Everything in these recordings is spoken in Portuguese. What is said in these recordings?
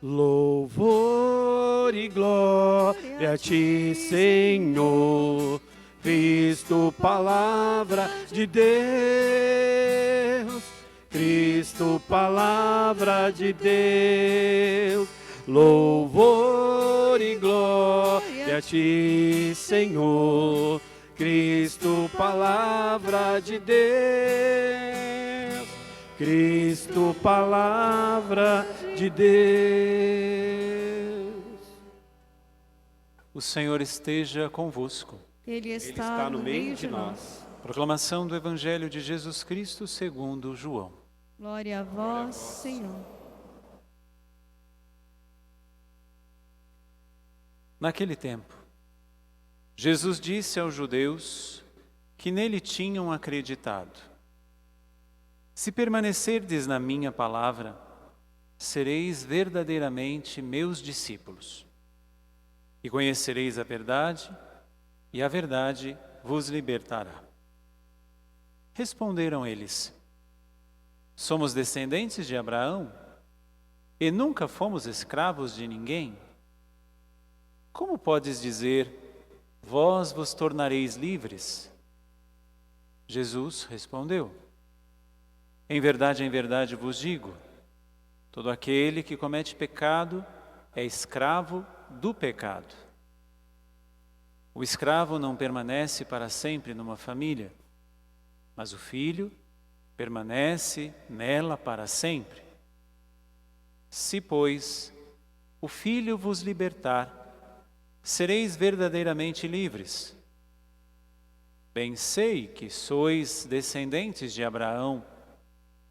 Louvor e glória a ti, Senhor, Cristo, palavra de Deus, Cristo, palavra de Deus. Louvor e glória a ti, Senhor, Cristo, palavra de Deus, Cristo, palavra de Deus. O Senhor esteja convosco. Ele está no meio de nós. Proclamação do Evangelho de Jesus Cristo segundo João. Glória a vós, Senhor. Naquele tempo, Jesus disse aos judeus que nele tinham acreditado: se permanecerdes na minha palavra, sereis verdadeiramente meus discípulos, e conhecereis a verdade, e a verdade vos libertará. Responderam eles: somos descendentes de Abraão, e nunca fomos escravos de ninguém. Como podes dizer, vós vos tornareis livres? Jesus respondeu: em verdade vos digo, todo aquele que comete pecado é escravo do pecado. O escravo não permanece para sempre numa família, mas o filho permanece nela para sempre. Se, pois, o Filho vos libertar, sereis verdadeiramente livres. Bem sei que sois descendentes de Abraão,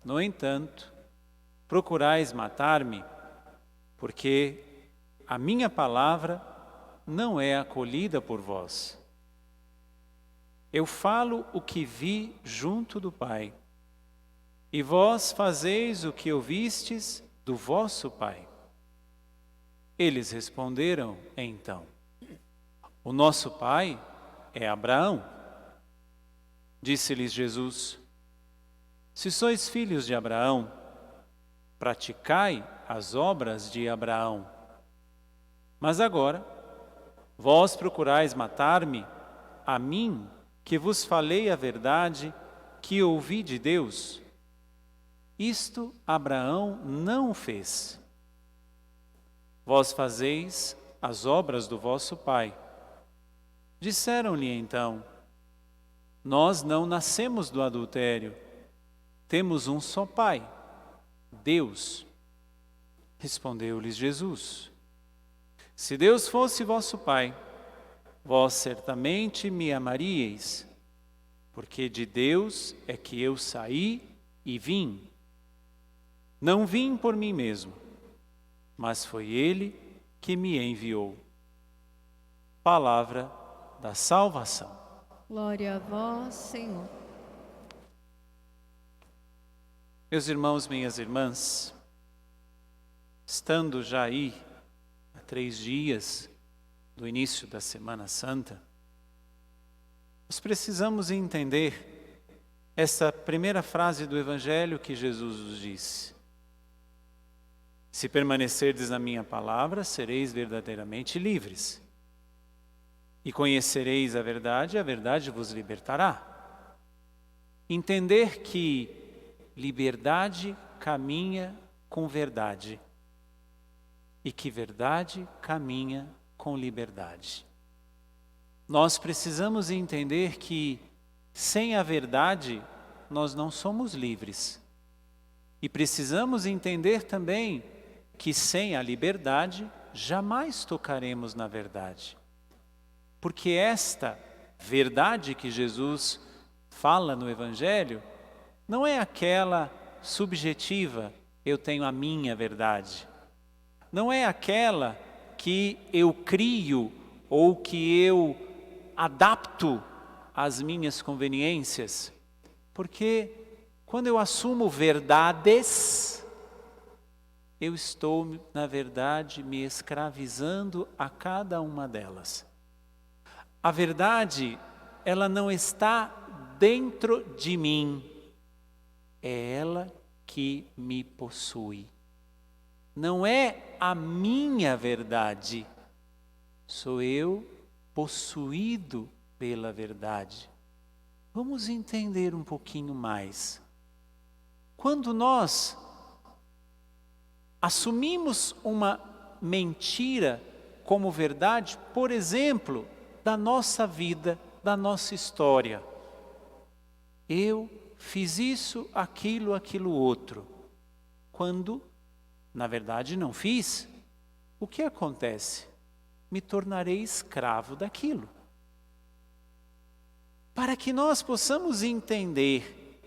no entanto, procurais matar-me, porque a minha palavra não é acolhida por vós. Eu falo o que vi junto do Pai, e vós fazeis o que ouvistes do vosso pai. Eles responderam então: o nosso pai é Abraão. Disse-lhes Jesus: se sois filhos de Abraão, praticai as obras de Abraão. Mas agora, vós procurais matar-me, a mim, que vos falei a verdade, que ouvi de Deus. Isto Abraão não fez. Vós fazeis as obras do vosso pai. Disseram-lhe então: nós não nascemos do adultério, temos um só pai, Deus. Respondeu-lhes Jesus: se Deus fosse vosso pai, vós certamente me amaríeis, porque de Deus é que eu saí e vim. Não vim por mim mesmo, mas foi Ele que me enviou. Palavra da salvação. Glória a vós, Senhor. Meus irmãos, minhas irmãs, estando já aí há 3 dias do início da Semana Santa, nós precisamos entender essa primeira frase do Evangelho que Jesus nos disse: se permanecerdes na minha palavra, sereis verdadeiramente livres. E conhecereis a verdade vos libertará. Entender que liberdade caminha com verdade e que verdade caminha com liberdade. Nós precisamos entender que sem a verdade nós não somos livres. E precisamos entender também que sem a liberdade jamais tocaremos na verdade. Porque esta verdade que Jesus fala no Evangelho não é aquela subjetiva, eu tenho a minha verdade. Não é aquela que eu crio ou que eu adapto às minhas conveniências. Porque quando eu assumo verdades, eu estou, na verdade, me escravizando a cada uma delas. A verdade, ela não está dentro de mim, é ela que me possui. Não é a minha verdade. Sou eu possuído pela verdade. Vamos entender um pouquinho mais. Quando nós assumimos uma mentira como verdade, por exemplo, da nossa vida, da nossa história. Eu fiz isso, aquilo outro. Quando, na verdade, não fiz, o que acontece? Me tornarei escravo daquilo. Para que nós possamos entender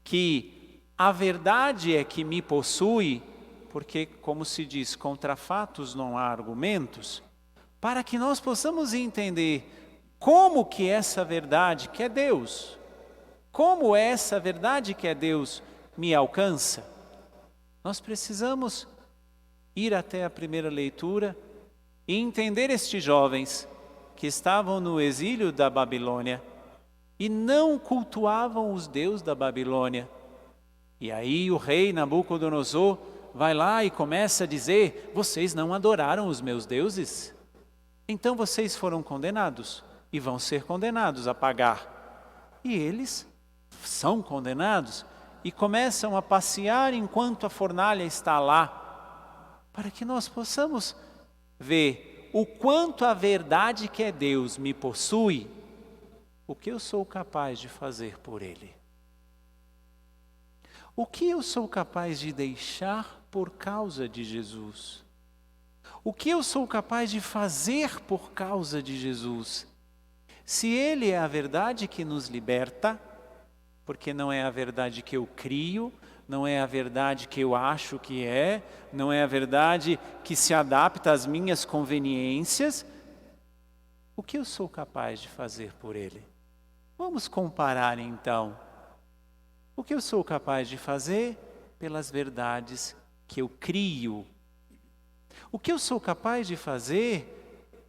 que a verdade é que me possui, porque, como se diz, contra fatos não há argumentos, para que nós possamos entender como que essa verdade, que é Deus, como essa verdade que é Deus me alcança, nós precisamos ir até a primeira leitura e entender estes jovens que estavam no exílio da Babilônia e não cultuavam os deuses da Babilônia. E aí o rei Nabucodonosor vai lá e começa a dizer: vocês não adoraram os meus deuses? Então vocês foram condenados e vão ser condenados a pagar. E eles são condenados e começam a passear enquanto a fornalha está lá, para que nós possamos ver o quanto a verdade que é Deus me possui, o que eu sou capaz de fazer por Ele. O que eu sou capaz de deixar por causa de Jesus? O que eu sou capaz de fazer por causa de Jesus? Se Ele é a verdade que nos liberta, porque não é a verdade que eu crio, não é a verdade que eu acho que é, não é a verdade que se adapta às minhas conveniências, o que eu sou capaz de fazer por Ele? Vamos comparar então. O que eu sou capaz de fazer pelas verdades que eu crio? O que eu sou capaz de fazer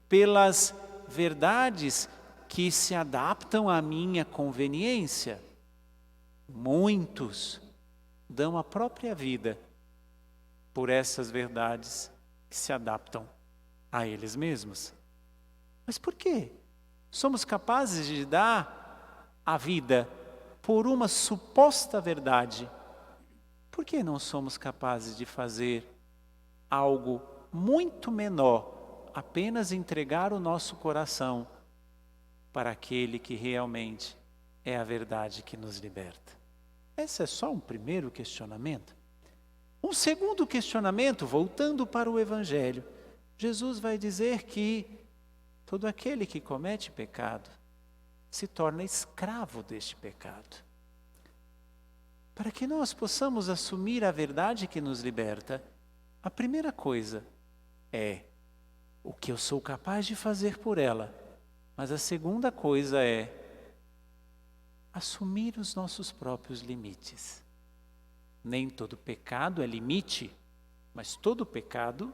pelas verdades que se adaptam à minha conveniência? Muitos dão a própria vida por essas verdades que se adaptam a eles mesmos. Mas por quê? Somos capazes de dar a vida por uma suposta verdade. Por que não somos capazes de fazer algo muito menor, apenas entregar o nosso coração para aquele que realmente é a verdade que nos liberta? Esse é só um primeiro questionamento. Um segundo questionamento, voltando para o Evangelho, Jesus vai dizer que todo aquele que comete pecado se torna escravo deste pecado. Para que nós possamos assumir a verdade que nos liberta, a primeira coisa é o que eu sou capaz de fazer por ela. Mas a segunda coisa é assumir os nossos próprios limites. Nem todo pecado é limite, mas todo pecado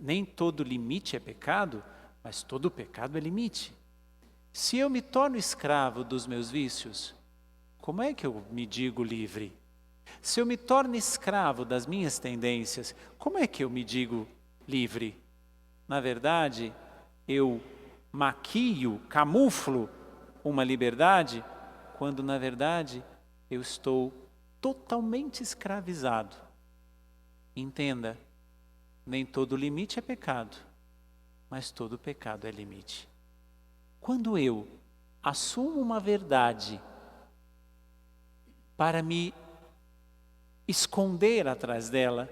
nem todo limite é pecado, mas todo pecado é limite. Se eu me torno escravo dos meus vícios, como é que eu me digo livre? Se eu me torno escravo das minhas tendências, como é que eu me digo livre? Na verdade, eu maquio, camuflo uma liberdade, quando na verdade eu estou totalmente escravizado. Entenda, nem todo limite é pecado, mas todo pecado é limite. Quando eu assumo uma verdade para me esconder atrás dela,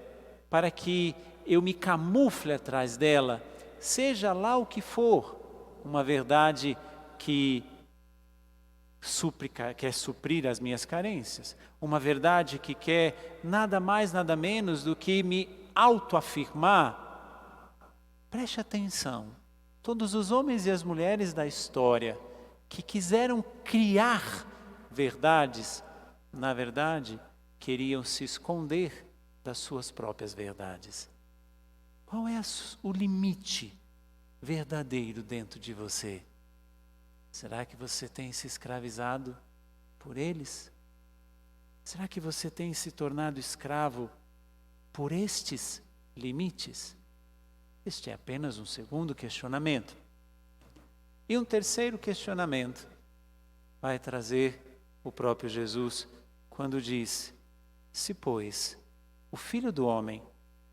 para que eu me camufle atrás dela, seja lá o que for, uma verdade que quer suprir as minhas carências, uma verdade que quer nada mais, nada menos do que me autoafirmar. Preste atenção, todos os homens e as mulheres da história que quiseram criar verdades, na verdade, queriam se esconder das suas próprias verdades. Qual é o limite verdadeiro dentro de você? Será que você tem se escravizado por eles? Será que você tem se tornado escravo por estes limites? Este é apenas um segundo questionamento. E um terceiro questionamento vai trazer o próprio Jesus quando diz: se, pois, o Filho do Homem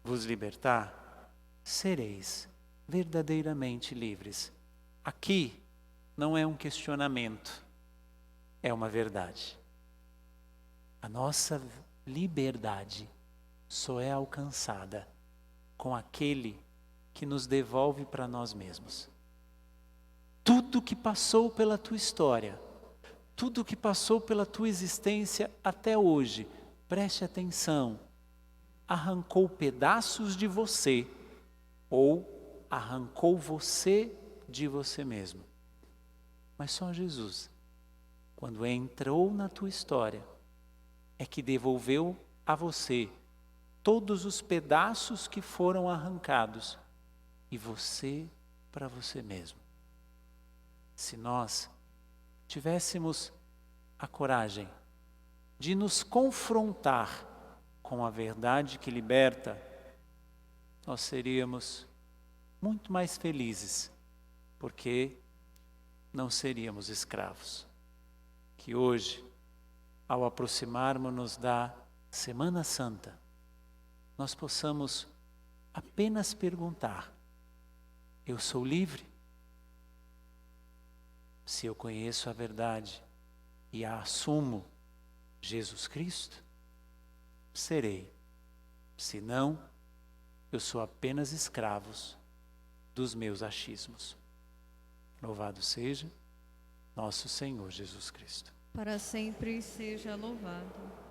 vos libertar, sereis verdadeiramente livres. Aqui não é um questionamento, é uma verdade. A nossa liberdade só é alcançada com aquele que nos devolve para nós mesmos. Tudo que passou pela tua história, tudo que passou pela tua existência até hoje, preste atenção, arrancou pedaços de você ou arrancou você de você mesmo. Mas só Jesus, quando entrou na tua história, é que devolveu a você todos os pedaços que foram arrancados e você para você mesmo. Se nós tivéssemos a coragem de nos confrontar com a verdade que liberta, nós seríamos muito mais felizes, porque não seríamos escravos. Que hoje, ao aproximarmos-nos da Semana Santa, nós possamos apenas perguntar: eu sou livre? Se eu conheço a verdade e a assumo, Jesus Cristo, serei. Se não, eu sou apenas escravo dos meus achismos. Louvado seja nosso Senhor Jesus Cristo. Para sempre seja louvado.